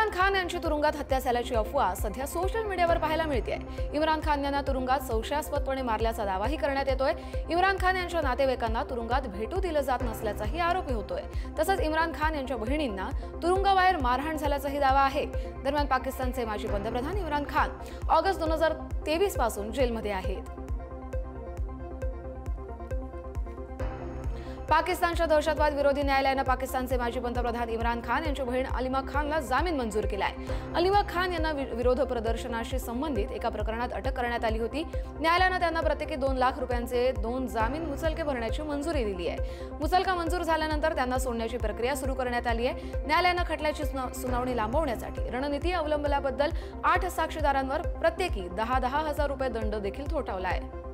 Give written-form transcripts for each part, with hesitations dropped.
इम्रान खान यांची तुरुंगात हत्या झाल्याची अफवा सध्या सोशल मीडियावर पाहायला मिळते आहे। इम्रान खान यांना तुरुंगात संशयास्पदपणे मारल्याचा दावाही करण्यात येतोय। इम्रान खान यांच्या नातेवाईकांना तुरुंगात भेटू दिलं जात नसल्याचाही आरोप होतोय। तसंच इम्रान खान यांच्या बहिणींना तुरुंगाबाहेर मारहाण झाल्याचाही दावा आहे। दरम्यान पाकिस्तानचे माजी पंतप्रधान इम्रान खान ऑगस्ट 2023 पासून जेलमध्ये आहेत। पाकिस्तानच्या दहशतवाद विरोधी न्यायालयाने पाकिस्तानचे माजी पंतप्रधान इम्रान खान यांची बहीण अलिमा खानला जामीन मंजूर केलाय। अलिमा खान यांना विरोध प्रदर्शनाशी संबंधित एका प्रकरणात अटक करण्यात आली होती। न्यायालयाने त्यांना प्रत्येकी 2 लाख रुपयांचे 2 जामीन मुचलके भरण्याची मंजुरी दिली आहे। मुचलका मंजूर झाल्यानंतर त्यांना सोडण्याची प्रक्रिया सुरू करण्यात आली आहे। न्यायालयाने खटल्याची सुनावणी लांबवण्यासाठी रणनीती अवलंबल्याबद्दल 8 साक्षीदारांवर प्रत्येकी 10,000 रुपये दंड देखील ठोठावला आहे।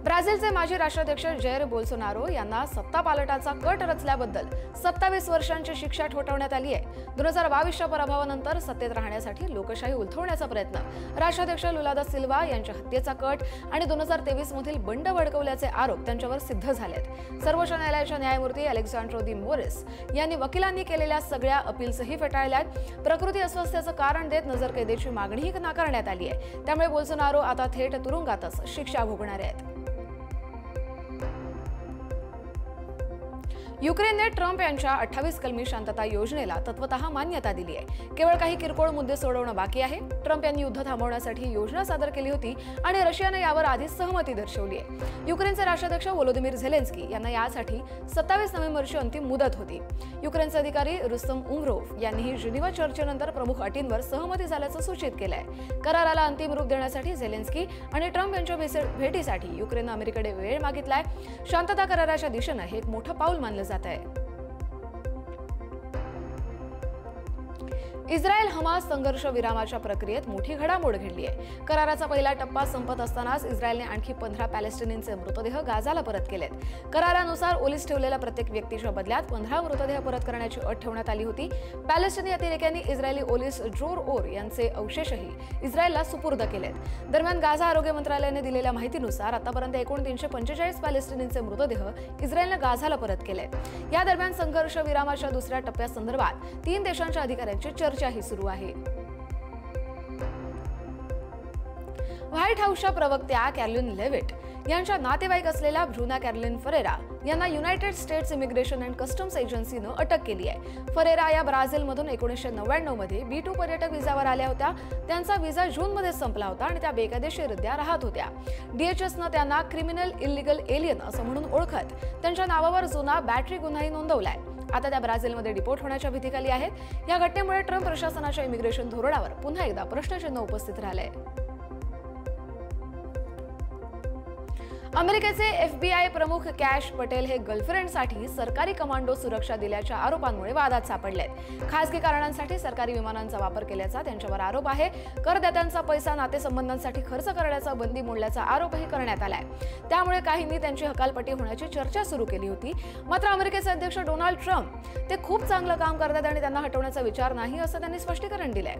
ब्राझीलचे माजी राष्ट्राध्यक्ष जैर बोल्सोनारो यांना सत्तापालटाचा कट रचल्याबद्दल 27 वर्षांची शिक्षा ठोठावण्यात आली आहे। 2022च्या पराभवानंतर सत्तेत राहण्यासाठी लोकशाही उलथवण्याचा प्रयत्न, राष्ट्राध्यक्ष लुला दा सिल्वा यांच्या हत्येचा कट आणि 2023 मधील बंड भडकवल्याचे आरोप त्यांच्यावर सिद्ध झालेत। सर्वोच्च न्यायालयाच्या न्यायमूर्ती अलेक्झांड्रो दी मोरिस यांनी वकिलांनी केलेल्या सगळ्या अपील्सही फेटाळल्यात। प्रकृती अस्वस्थतेचं कारण देत नजरकैदेची मागणीही नाकारण्यात आली आहे। त्यामुळे बोल्सोनारो आता थेट तुरुंगातच शिक्षा भोगणार आहेत। युक्रेनने ट्रम्प यांच्या 28 कलमी शांतता योजनेला तत्वतः मान्यता दिली आहे। केवळ काही किरकोळ मुद्दे सोडवणं बाकी आहे। ट्रम्प यांनी युद्ध थांबवण्यासाठी योजना सादर केली होती आणि रशियाने यावर आधीच सहमती दर्शवली आहे। युक्रेनचे राष्ट्राध्यक्ष व्लोदिमीर झेलेन्स्की यांना यासाठी 27 नोव्हेंबरची अंतिम मुदत होती। युक्रेनचे अधिकारी रुस्तम उमरोव्ह यांनीही जिनिव्हा चर्चेनंतर प्रमुख अटींवर सहमती झाल्याचं सूचित केलंय। कराराला अंतिम रूप देण्यासाठी झेलेन्स्की आणि ट्रम्प यांच्या भेटीसाठी युक्रेनने अमेरिकेकडे वेळ मागितलाय। शांतता कराराच्या दिशेने हे एक मोठं पाऊल मानलं जात आहे। इस्रायल हमास संघर्ष विरामाच्या प्रक्रियेत मोठी घडामोड घडली आहे। कराराचा पहिला टप्पा संपत असतानाच इस्रायलने आणखी 15 पॅलेस्टिनींचे मृतदेह गाझाला परत केलेत। करारानुसार ओलीस ठेवलेल्या प्रत्येक व्यक्तीच्या बदल्यात 15 मृतदेह परत करण्याची अट ठेवण्यात आली होती। पॅलेस्टिनी अतिरेक्यांनी इस्रायली ओलीस ड्रोर ओर यांचे अवशेषही इस्रायलला सुपूर्द केलेत। दरम्यान गाझा आरोग्य मंत्रालयाने दिलेल्या माहितीनुसार आतापर्यंत एकूण 345 पॅलेस्टिनींचे मृतदेह इस्रायलने गाझाला परत केलेत। या दरम्यान संघर्ष विरामाच्या दुसऱ्या टप्प्यासंदर्भात 3 देशांच्या अधिकाऱ्यांची चर्चाही सुरू आहे। व्हाईट हाऊसच्या प्रवक्त्या कॅरोलिन लेविट यांच्या नातेवाईक असलेल्या ब्रुना कॅरोलिन फरेरा यांना United States Immigration and Customs एजन्सीनं अटक केली आहे। फरेरा या ब्राझीलमधून 1999 मध्ये B2 पर्यटक विजावर आल्या होत्या। त्यांचा विजा जूनमध्ये संपला होता आणि त्या बेकायदेशीररित्या राहत होत्या। DHSनं त्यांना क्रिमिनल इल्लीगल एलियन असं म्हणून ओळखत त्यांच्या नावावर जुना बॅटरी गुन्हाही नोंदवलाय। आता त्या ब्राझीलमध्ये डिपोर्ट होण्याच्या भीतीखाली आहेत। या घटनेमुळे ट्रम्प प्रशासनाच्या इमिग्रेशन धोरणावर पुन्हा एकदा प्रश्नचिन्ह उपस्थित राहिलंय। अमेरिकेचे FBI प्रमुख कॅश पटेल हे गर्लफ्रेंडसाठी सरकारी कमांडो सुरक्षा दिल्याच्या आरोपांमुळे वादात सापडलेत। खासगी कारणांसाठी सरकारी विमानांचा वापर केल्याचा त्यांच्यावर आरोप आहे। करदात्यांचा पैसा नातेसंबंधांसाठी खर्च करण्याचा बंदी मोडल्याचा आरोपही करण्यात आलाय। त्यामुळे काहींनी त्यांची हकालपट्टी होण्याची चर्चा सुरू केली होती। मात्र अमेरिकेचे अध्यक्ष डोनाल्ड ट्रम्प ते खूप चांगलं काम करतात आणि त्यांना हटवण्याचा विचार नाही असं त्यांनी स्पष्टीकरण दिलंय।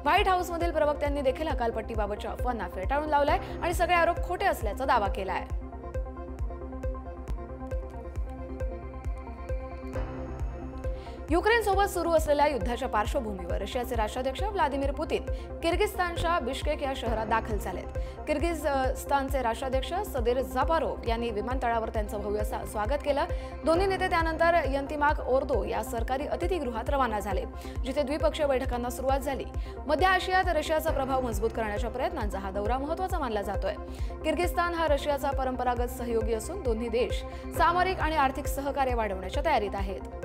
व्हाईट हाऊसमधील प्रवक्त्यांनी देखील हकालपट्टीबाबतच्या अफवांना फेटाळून लावलाय आणि सगळे आरोप खोटे असल्याचा दावा केलाय। युक्रेनसोबत सुरू असलेल्या युद्धाच्या पार्श्वभूमीवर रशियाचे राष्ट्राध्यक्ष व्लादिमीर पुतिन किर्गिस्तानच्या बिश्केक या शहरात दाखल झालेत। किर्गिझस्तानचे राष्ट्राध्यक्ष सदीर जापारोव्ह यांनी विमानतळावर त्यांचं भव्य स्वागत केलं। दोन्ही नेते त्यानंतर यंतिमाक ओर्दो या सरकारी अतिथीगृहात रवाना झाले, जिथे द्विपक्षीय बैठकांना सुरुवात झाली। मध्य आशियात रशियाचा प्रभाव मजबूत करण्याच्या प्रयत्नांचा हा दौरा महत्त्वाचा मानला जातोय। किर्गिस्तान हा रशियाचा परंपरागत सहयोगी असून दोन्ही देश सामरिक आणि आर्थिक सहकार्य वाढवण्याच्या तयारीत आहेत।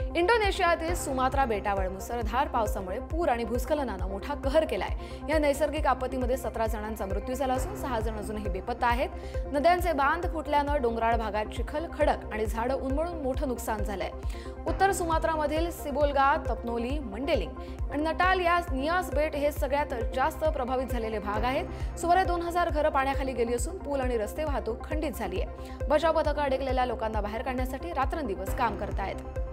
इंडोनेशियातील सुमात्रा बेटावर मुसळधार पावसामुळे पूर आणि भूस्खलनानं मोठा कहर केलाय। या नैसर्गिक आपत्तीमध्ये 17 जणांचा मृत्यू झाला असून 6 जण अजूनही बेपत्ता आहेत। नद्यांचे बांध फुटल्यानं डोंगराळ भागात चिखल, खडक आणि झाडं उन्मळून मोठं नुकसान झालंय। उत्तर सुमात्रामधील सिबोलगा, तपनोली, मंडेलिंग आणि नटाल या नियास बेट हे सगळ्यात जास्त प्रभावित झालेले भाग आहेत। सुमारे 2000 घरं पाण्याखाली गेली असून पूल आणि रस्ते वाहतूक खंडित झाली आहे। बचाव पथकं अडकलेल्या लोकांना बाहेर काढण्यासाठी रात्रंदिवस काम करतायत।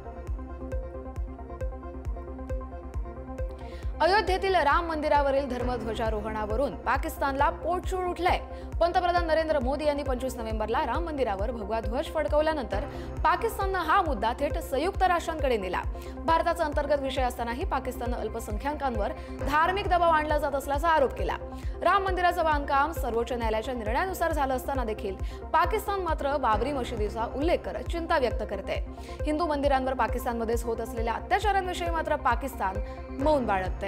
अयोध्येतील राम मंदिरावरील धर्मध्वजारोहणावरून पाकिस्तानला पोटशूळ उठलाय। पंतप्रधान नरेंद्र मोदी यांनी 25 नोव्हेंबरला राम मंदिरावर भगवा ध्वज फडकवल्यानंतर पाकिस्ताननं हा मुद्दा थेट संयुक्त राष्ट्रांकडे नेला। भारताचा अंतर्गत विषय असतानाही पाकिस्ताननं अल्पसंख्याकांवर धार्मिक दबाव आणला जात असल्याचा आरोप केला। राम मंदिराचं बांधकाम सर्वोच्च न्यायालयाच्या निर्णयानुसार झालं असताना देखील पाकिस्तान मात्र बाबरी मशिदीचा उल्लेख करत चिंता व्यक्त करते। हिंदू मंदिरांवर पाकिस्तानमध्येच होत असलेल्या अत्याचारांविषयी मात्र पाकिस्तान मौन बाळगते।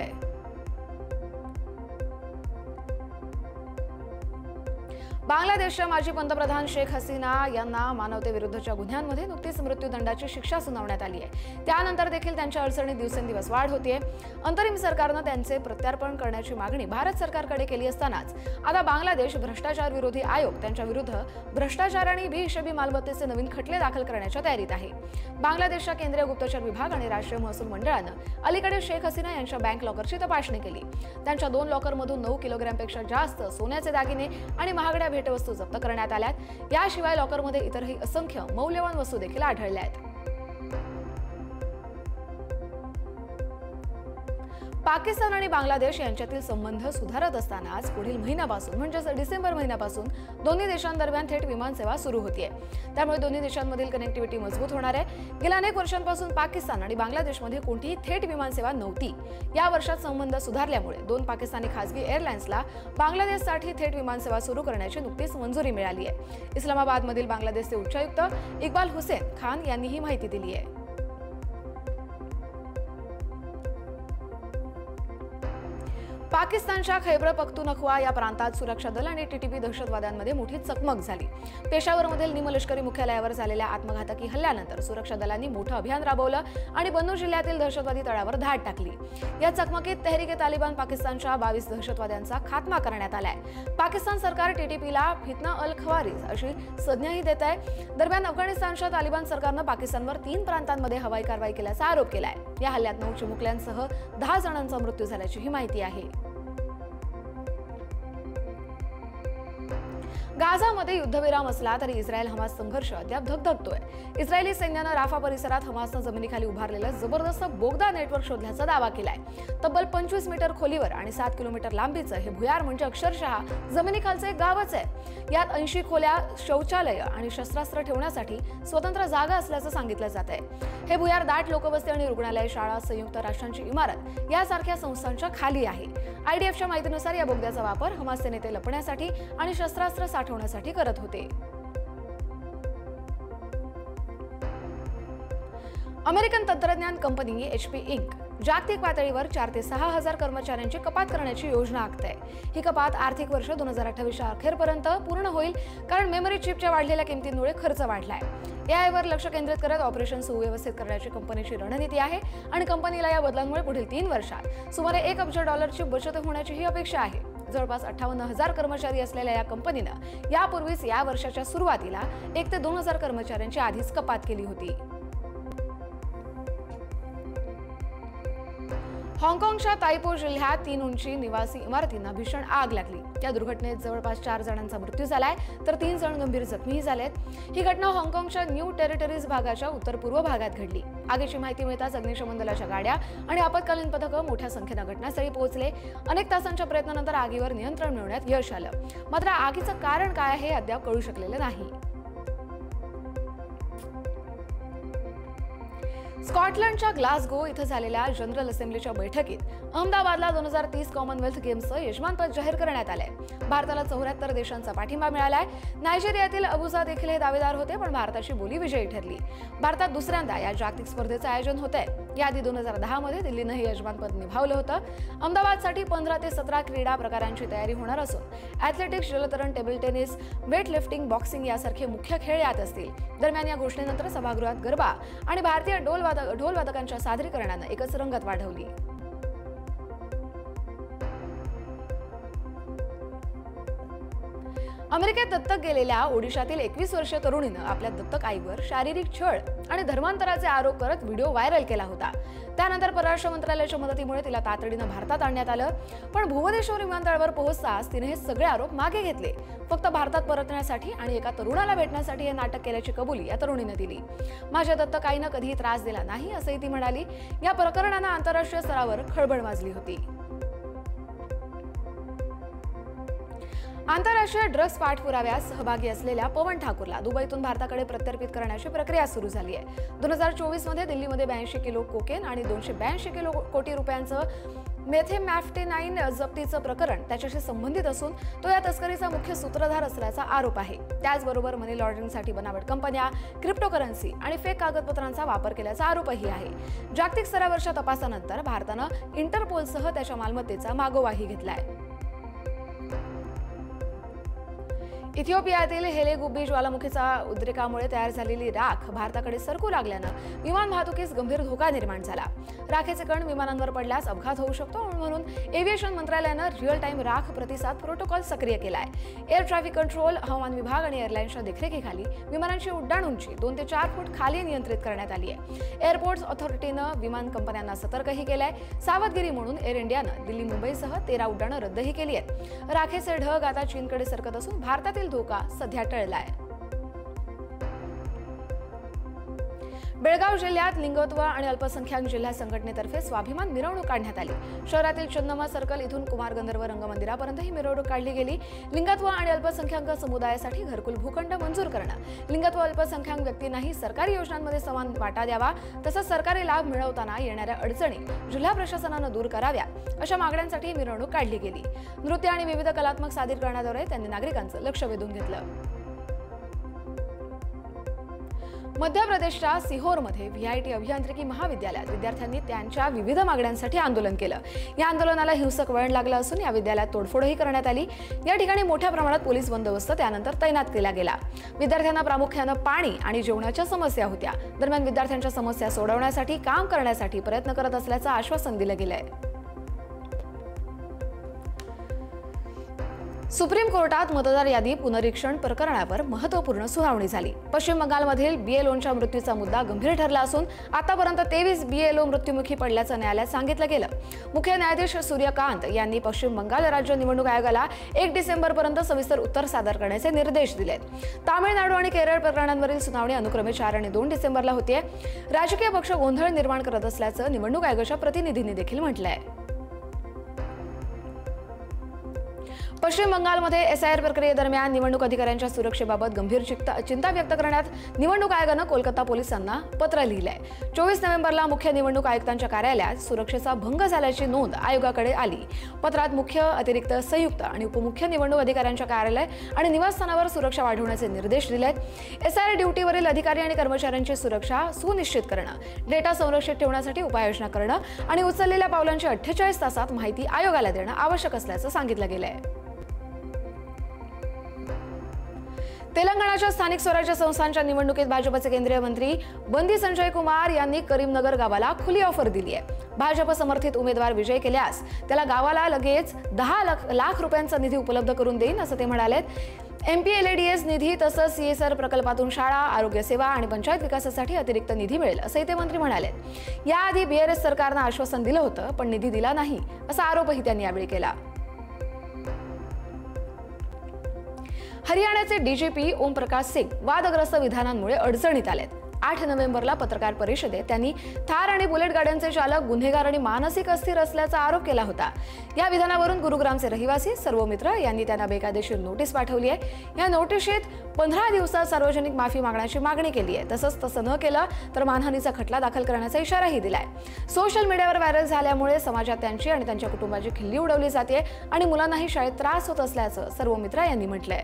बांगलादेशच्या माजी पंतप्रधान शेख हसीना यांना मानवतेविरुद्धच्या गुन्ह्यांमध्ये नुकतीच मृत्यूदंडाची शिक्षा सुनावण्यात आली आहे। त्यानंतर देखील त्यांच्या अडचणीत दिवसेंदिवस वाढ होतीये। अंतरिम सरकारनं त्यांचे प्रत्यार्पण करण्याची मागणी भारत सरकारकडे केली असतानाच आता बांगलादेश भ्रष्टाचार विरोधी आयोग त्यांच्या विरुद्ध भ्रष्टाचार आणि बेहिशेबी मालमत्तेचे नवीन खटले दाखल करण्याच्या तयारीत आहे। बांगलादेशच्या केंद्रीय गुप्तचर विभाग आणि राष्ट्रीय महसूल मंडळानं अलीकडे शेख हसीना यांच्या बँक लॉकरची तपासणी केली। त्यांच्या 2 लॉकरमधून 9 किलोग्रॅमपेक्षा जास्त सोन्याचे दागिने आणि महागड्या भेटवस्तू जप्त करण्यात आल्यात। याशिवाय लॉकरमध्ये इतरही असंख्य मौल्यवान वस्तू देखील आढळल्या आहेत। पाकिस्तान आणि बांगलादेश यांच्यातील संबंध सुधारत असतानाच पुढील महिन्यापासून म्हणजेच डिसेंबर महिन्यापासून दोन्ही देशांदरम्यान थेट विमानसेवा सुरू होतीये। त्यामुळे दोन्ही देशांमधील कनेक्टिव्हिटी मजबूत होणार आहे। गेल्या अनेक वर्षांपासून पाकिस्तान आणि बांगलादेशमध्ये कोणतीही थेट विमानसेवा नव्हती। या वर्षात संबंध सुधारल्यामुळे 2 पाकिस्तानी खासगी एअरलाइन्सला बांगलादेशसाठी थेट विमानसेवा सुरू करण्याची नुकतीच मंजुरी मिळाली आहे। इस्लामाबादमधील बांगलादेशचे उच्चायुक्त इक्बाल हुसेन खान यांनी ही माहिती दिली आहे। पाकिस्तानच्या खैबर पख्तूनख्वा या प्रांतात सुरक्षा दल आणि टीटीपी दहशतवाद्यांमध्ये मोठी चकमक झाली। पेशावरमधील निमलष्करी मुख्यालयावर झालेल्या आत्मघातकी हल्ल्यानंतर सुरक्षा दलांनी मोठं अभियान राबवलं आणि बन्नू जिल्ह्यातील दहशतवादी तळावर धाड टाकली। या चकमकीत तहरीक-ए-तालिबान पाकिस्तानच्या 22 दहशतवाद्यांचा खात्मा करण्यात आलाय। पाकिस्तान सरकार टीटीपीला फितना अल खवारिज अशी संज्ञाही देत आहे। दरम्यान अफगाणिस्तानच्या तालिबान सरकारनं पाकिस्तानवर 3 प्रांतांमध्ये हवाई कारवाई केल्याचा आरोप केलाय। या हल्ल्यात 9 चिमुकल्यांसह 10 जणांचा मृत्यू झाल्याची ही माहिती आहे। गाझामध्ये युद्धविराम असला तरी इस्रायल-हमास संघर्ष अद्याप धगधगतोय। इस्रायली सैन्यानं राफा परिसरात हमासनं जमिनीखाली उभारलेलं जबरदस्त बोगदा नेटवर्क शोधल्याचा दावा केलाय। तब्बल 25 मीटर खोलीवर आणि 7 किलोमीटर लांबीचं हे भुयार म्हणजे अक्षरशः जमिनीखालचं एक गावच आहे। यात 80 खोल्या, शौचालय आणि शस्त्रास्त्र ठेवण्यासाठी स्वतंत्र जागा असल्याचं सांगितलं जात आहे। हे भुयार दाट लोकवस्ती आणि रुग्णालय, शाळा, संयुक्त राष्ट्रांची इमारत यासारख्या संस्थांच्या खाली आहे। आयडीएफच्या माहितीनुसार या बोगद्याचा वापर हमासचे नेते लपण्यासाठी आणि शस्त्रास्त्र साठवण्यासाठी करत होते। अमेरिकन तंत्रज्ञान कंपनी HP इंक जागतिक पातळीवर 4 ते 6 हजार कर्मचाऱ्यांची कपात करण्याची योजना आखते। ही कपात आर्थिक वर्ष 2028च्या अखेरपर्यंत पूर्ण होईल, कारण मेमरी चिपच्या वाढलेल्या किमतींमुळे खर्च वाढलाय। AI वर लक्ष केंद्रित करत ऑपरेशन सुव्यवस्थित करण्याची कंपनीची रणनीती आहे आणि कंपनीला या बदलांमुळे पुढील 3 वर्षात सुमारे $1 अब्ज बचत होण्याची ही अपेक्षा आहे। जवळपास 58,000 कर्मचारी असलेल्या या कंपनीनं यापूर्वीच या वर्षाच्या सुरुवातीला 1 ते 2 हजार कर्मचाऱ्यांची आधीच कपात केली होती। हाँगकाँगच्या ताइपो जिल्ह्यात 3 उंची निवासी इमारतींना भीषण आग लागली। या दुर्घटनेत जवळपास 4 जणांचा मृत्यू झालाय तर 3 जण गंभीर जखमी झालेत। ही घटना हाँगकाँगच्या न्यू टेरिटरीज भागाच्या उत्तर-पूर्व भागात घडली। आगीची माहिती मिळताच अग्निशमन दलाच्या गाड्या आणि आपत्कालीन पथकं मोठ्या संख्येनं घटनास्थळी पोहोचले। अनेक तासांच्या प्रयत्नानंतर आगीवर नियंत्रण मिळवण्यात यश आलं। मात्र आगीचं कारण काय हे अद्याप कळू शकलेलं नाही। स्कॉटलंडच्या ग्लासगो इथं झालेल्या जनरल असेंब्लीच्या बैठकीत अहमदाबादला 2030 कॉमनवेल्थ गेम्सचं यजमानपद जाहीर करण्यात आलंय। भारताला 74 देशांचा पाठिंबा मिळालाय। नायजेरियातील अबुजा देखील हे दावेदार होते, पण भारताची बोली विजयी ठरली। भारतात दुसऱ्यांदा या जागतिक स्पर्धेचं आयोजन होतंय। याआधी 2010 मध्ये दिल्लीनं हे यजमानपद निभावलं होतं। अहमदाबादसाठी 15 ते 17 क्रीडा प्रकारांची तयारी होणार असून ॲथलेटिक्स, जलतरण, table tennis, weight lifting, boxing यासारखे मुख्य खेळ यात असतील। दरम्यान या घोषणेनंतर सभागृहात गरबा आणि भारतीय ढोल वादकांच्या सादरीकरणानं एकच रंगत वाढवली। अमेरिकेत दत्तक गेलेल्या ओडिशातील 21 वर्षीय तरुणीनं आपल्या दत्तक आईवर शारीरिक छळ आणि धर्मांतराचे आरोप करत व्हिडिओ व्हायरल केला होता। त्यानंतर परराष्ट्र मंत्रालयाच्या मदतीमुळे तिला तातडीनं भारतात आणण्यात आलं, पण भुवनेश्वर विमानतळावर पोहोचताच तिने हे सगळे आरोप मागे घेतले. फक्त भारतात परतण्यासाठी आणि एका तरुणाला भेटण्यासाठी हे नाटक केल्याची कबुली या तरुणीने दिली. माझ्या दत्तकाईनं कधीही त्रास दिला नाही असंही ती म्हणाली. या प्रकरणानं आंतरराष्ट्रीय स्तरावर खळबळ माजली होती. आंतरराष्ट्रीय ड्रग्ज पाठपुराव्यात सहभागी असलेल्या पवन ठाकूरला दुबईतून भारताकडे प्रत्यर्पित करण्याची प्रक्रिया सुरू झाली आहे. 2024 मध्ये दिल्लीमध्ये 82 किलो कोकेन आणि 282 किलो कोटी रुपयांचं मेथेमॅफ्टेनाईन जप्तीचं प्रकरण त्याच्याशी संबंधित असून तो या तस्करीचा मुख्य सूत्रधार असल्याचा आरोप आहे. त्याचबरोबर मनी लॉन्ड्रिंगसाठी बनावट कंपन्या, क्रिप्टोकरन्सी आणि फेक कागदपत्रांचा वापर केल्याचा आरोपही आहे. जागतिक स्तरावरच्या तपासानंतर भारतानं इंटरपोलसह त्याच्या मालमत्तेचा मागोवाही घेतलाय. इथिओपियातील हेले गुब्बी ज्वालामुखीचा उद्रेकामुळे तयार झालेली राख भारताकडे सरकू लागल्यानं विमान वाहतुकीस गंभीर धोका निर्माण झाला. राखेचे कण विमानांवर पडल्यास अपघात होऊ शकतो म्हणून एव्हिएशन मंत्रालयानं रिअल टाइम राख प्रतिसाद प्रोटोकॉल सक्रिय केलाय. एअर ट्रॅफिक कंट्रोल, हवामान विभाग आणि एअरलाईन्सच्या देखरेखीखाली विमानांची उड्डाण उंची 2 ते 4 फूट खाली नियंत्रित करण्यात आली आहे. एअरपोर्ट्स ऑथॉरिटीनं विमान कंपन्यांना सतर्कही केलंय. सावधगिरी म्हणून एअर इंडियानं दिल्ली मुंबईसह 13 उड्डाणं रद्दही केली आहेत. राखेचे ढग आता चीनकडे सरकत असून भारतातील धोका सध्या टळलाय. बेळगाव जिल्ह्यात लिंगत्व आणि अल्पसंख्याक जिल्हा संघटनेतर्फे स्वाभिमान मिरवणूक काढण्यात आली. शहरातील चन्नमा सर्कल इथून कुमार गंधर्व रंगमंदिरापर्यंत ही मिरवणूक काढली गेली. लिंगत्व आणि अल्पसंख्याक समुदायासाठी घरकुल भूखंड मंजूर करणं, लिंगत्व अल्पसंख्याक व्यक्तींनाही सरकारी योजनांमध्ये समान वाटा द्यावा, तसंच सरकारी लाभ मिळवताना येणाऱ्या अडचणी जिल्हा प्रशासनानं दूर कराव्या अशा मागण्यांसाठी मिरवणूक काढली गेली. नृत्य आणि विविध कलात्मक सादरीकरणाद्वारे त्यांनी नागरिकांचं लक्ष वेधून घेतलं. मध्य प्रदेशच्या सिहोरमध्ये व्हीआयटी अभियांत्रिकी महाविद्यालयात विद्यार्थ्यांनी त्यांच्या विविध मागण्यांसाठी आंदोलन केलं. या आंदोलनाला हिंसक वळण लागलं असून या विद्यालयात तोडफोडही करण्यात आली. या ठिकाणी मोठ्या प्रमाणात पोलीस बंदोबस्त त्यानंतर तैनात केला गेला. विद्यार्थ्यांना प्रामुख्यानं पाणी आणि जेवणाच्या समस्या होत्या. दरम्यान विद्यार्थ्यांच्या समस्या सोडवण्यासाठी काम करण्यासाठी प्रयत्न करत असल्याचं आश्वासन दिलं गेलंय. सुप्रीम कोर्टात मतदार यादी पुनरीक्षण प्रकरणावर महत्त्वपूर्ण सुनावणी झाली. पश्चिम बंगालमधील बीएलओंच्या मृत्यूचा मुद्दा गंभीर ठरला असून आतापर्यंत 23 बीएलओ मृत्युमुखी पडल्याचं न्यायालयात सांगितलं गेलं. मुख्य न्यायाधीश सूर्यकांत यांनी पश्चिम बंगाल राज्य निवडणूक आयोगाला 1 डिसेंबरपर्यंत सविस्तर उत्तर सादर करण्याचे निर्देश दिलेत. तामिळनाडू आणि केरळ प्रकरणांवरील सुनावणी अनुक्रमे 4 आणि 2 डिसेंबरला होतीये. राजकीय पक्ष गोंधळ निर्माण करत असल्याचं निवडणूक आयोगाच्या प्रतिनिधींनी देखील म्हटलंय. पश्चिम बंगालमध्ये एसआयआर प्रक्रियेदरम्यान निवडणूक अधिकाऱ्यांच्या सुरक्षेबाबत गंभीर चिंता व्यक्त करण्यात निवडणूक आयोगानं कोलकाता पोलिसांना पत्र लिहिलंय. 24 नोव्हेंबरला मुख्य निवडणूक आयुक्तांच्या कार्यालयात सुरक्षेचा भंग झाल्याची नोंद आयोगाकडे आली. पत्रात मुख्य, अतिरिक्त, संयुक्त आणि उपमुख्य निवडणूक अधिकाऱ्यांच्या कार्यालय आणि निवासस्थानावर सुरक्षा वाढवण्याचे निर्देश दिलेत. एसआयआर ड्युटीवरील अधिकारी आणि कर्मचाऱ्यांची सुरक्षा सुनिश्चित करणं, डेटा संरक्षित ठेवण्यासाठी उपाययोजना करणं आणि उचललेल्या पावलांची 48 तासात माहिती आयोगाला देणं आवश्यक असल्याचं सांगितलं गेलंय. तेलंगणाच्या स्थानिक स्वराज्य संस्थांच्या निवडणुकीत भाजपचे केंद्रीय मंत्री बंदी संजय कुमार यांनी करीमनगर गावाला खुली ऑफर दिली आहे. भाजप समर्थित उमेदवार विजय केल्यास त्याला गावाला लगेच 10 लाख रुपयांचा निधी उपलब्ध करून देईन असं ते म्हणालेत. MPLADS निधी तसंच CSR प्रकल्पातून शाळा, आरोग्य सेवा आणि पंचायत विकासासाठी अतिरिक्त निधी मिळेल असंही ते मंत्री म्हणाले. याआधी BRS सरकारनं आश्वासन दिलं होतं पण निधी दिला नाही असा आरोपही त्यांनी यावेळी केला. हरियाणाचे DGP ओमप्रकाश सिंग वादग्रस्त विधानांमुळे अडचणीत आलेत. 8 नोव्हेंबरला पत्रकार परिषदेत त्यांनी थार आणि बुलेट गाड्यांचे चालक गुन्हेगार आणि मानसिक अस्थिर असल्याचा आरोप केला होता. या विधानावरून गुरुग्रामचे रहिवासी सर्व मित्र यांनी त्यांना बेकायदेशीर नोटीस पाठवली आहे. या नोटिशीत 15 दिवसात सार्वजनिक माफी मागण्याची मागणी केली आहे. तसंच तसं न केलं तर मानहानीचा खटला दाखल करण्याचा इशाराही दिलाय. सोशल मीडियावर व्हायरल झाल्यामुळे समाजात त्यांची आणि त्यांच्या कुटुंबाची खिल्ली उडवली जाते आणि मुलांनाही शाळेत त्रास होत असल्याचं सर्व मित्र यांनी म्हटलंय.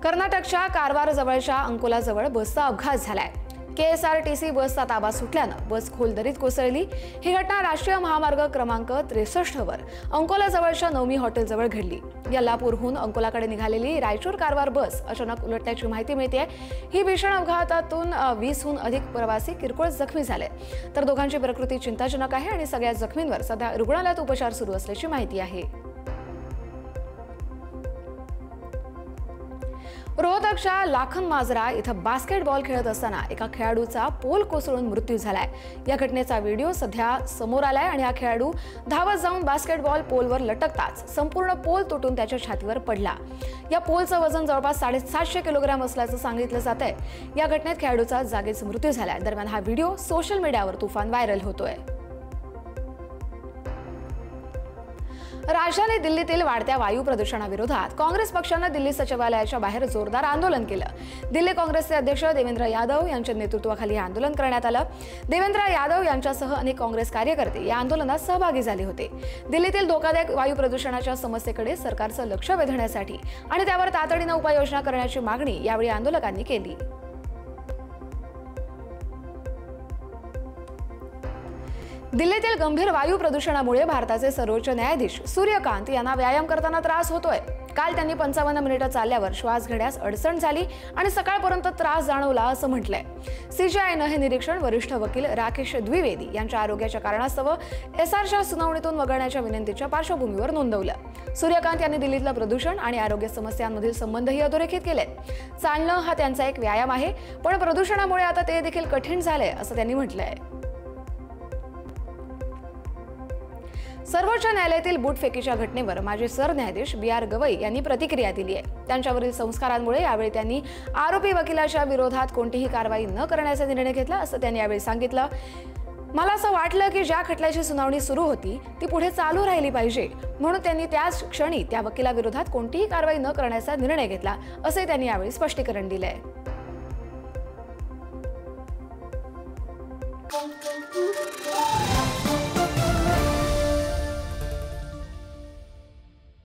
कर्नाटकच्या कारवार जवळच्या अंकोलाजवळ बसचा अपघात झालाय. KSRTC बसचा ताबा सुटल्यानं बस खोल दरीत कोसळली. ही घटना राष्ट्रीय महामार्ग क्रमांक 63 वर अंकोला जवळच्या नवमी हॉटेलजवळ घडली. यल्लापूरहून अंकोलाकडे निघालेली रायचूर कारवार बस अचानक उलटल्याची माहिती मिळते. ही भीषण अपघातातून 20हून अधिक प्रवासी किरकोळ जखमी झाले तर दोघांची प्रकृती चिंताजनक आहे आणि सगळ्या जखमींवर सध्या रुग्णालयात उपचार सुरू असल्याची माहिती आहे. रोहतकच्या लाखन माजरा इथं बास्केटबॉल खेळत असताना एका खेळाडूचा पोल कोसळून मृत्यू झालाय। या घटनेचा व्हिडिओ सध्या समोर आलाय आणि हा खेळाडू धावत जाऊन बास्केटबॉल पोलवर लटकताच संपूर्ण पोल तुटून त्याच्या छातीवर पडला। या पोलचं वजन जवळपास 750 किलोग्राम असल्याचं सांगितलं जातंय। या घटनेत खेळाडूचा जागीच मृत्यू झालाय। दरम्यान हा व्हिडिओ सोशल मीडियावर तुफान व्हायरल होतोय। राजधानी दिल्लीतील वाढत्या वायू प्रदूषणाविरोधात काँग्रेस पक्षानं दिल्ली सचिवालयाच्या बाहेर जोरदार आंदोलन केलं। दिल्ली काँग्रेसचे अध्यक्ष देवेंद्र यादव यांच्या नेतृत्वाखाली हे आंदोलन करण्यात आलं। देवेंद्र यादव यांच्यासह अनेक काँग्रेस कार्यकर्ते या आंदोलनात सहभागी झाले होते। दिल्लीतील धोकादायक वायू प्रदूषणाच्या समस्येकडे सरकारचं लक्ष वेधण्यासाठी आणि त्यावर तातडीनं उपाययोजना करण्याची मागणी यावेळी आंदोलकांनी केली। दिल्लीतील गंभीर वायू प्रदूषणामुळे भारताचे सर्वोच्च न्यायाधीश सूर्यकांत यांना व्यायाम करताना त्रास होतोय। काल त्यांनी 55 मिनिटं चालल्यावर श्वास घेण्यास अडचण झाली आणि सकाळपर्यंत त्रास जाणवला असं म्हटलंय। सीजेआयनं हे निरीक्षण वरिष्ठ वकील राकेश द्विवेदी यांच्या आरोग्याच्या कारणास्तव एसआरच्या सुनावणीतून वगळण्याच्या विनंतीच्या पार्श्वभूमीवर नोंदवलं। सूर्यकांत यांनी दिल्लीतलं प्रदूषण आणि आरोग्य समस्यांमधील संबंधही अधोरेखित केलेत। चालणं हा त्यांचा एक व्यायाम आहे, पण प्रदूषणामुळे आता ते देखील कठीण झालंय असं त्यांनी म्हटलंय। सर्वोच्च न्यायालयातील बूटफेकीच्या घटनेवर माजी सरन्यायाधीश BR गवई यांनी प्रतिक्रिया दिली आहे। त्यांच्यावरील संस्कारांमुळे यावेळी त्यांनी आरोपी वकिलाच्या विरोधात कोणतीही कारवाई न करण्याचा निर्णय घेतला असं त्यांनी यावेळी सांगितलं। मला असं वाटलं की ज्या खटल्याची सुनावणी सुरू होती ती पुढे चालू राहिली पाहिजे, म्हणून त्यांनी त्याच क्षणी त्या वकिलाविरोधात कोणतीही कारवाई न करण्याचा निर्णय घेतला असे त्यांनी यावेळी स्पष्टीकरण दिलंय।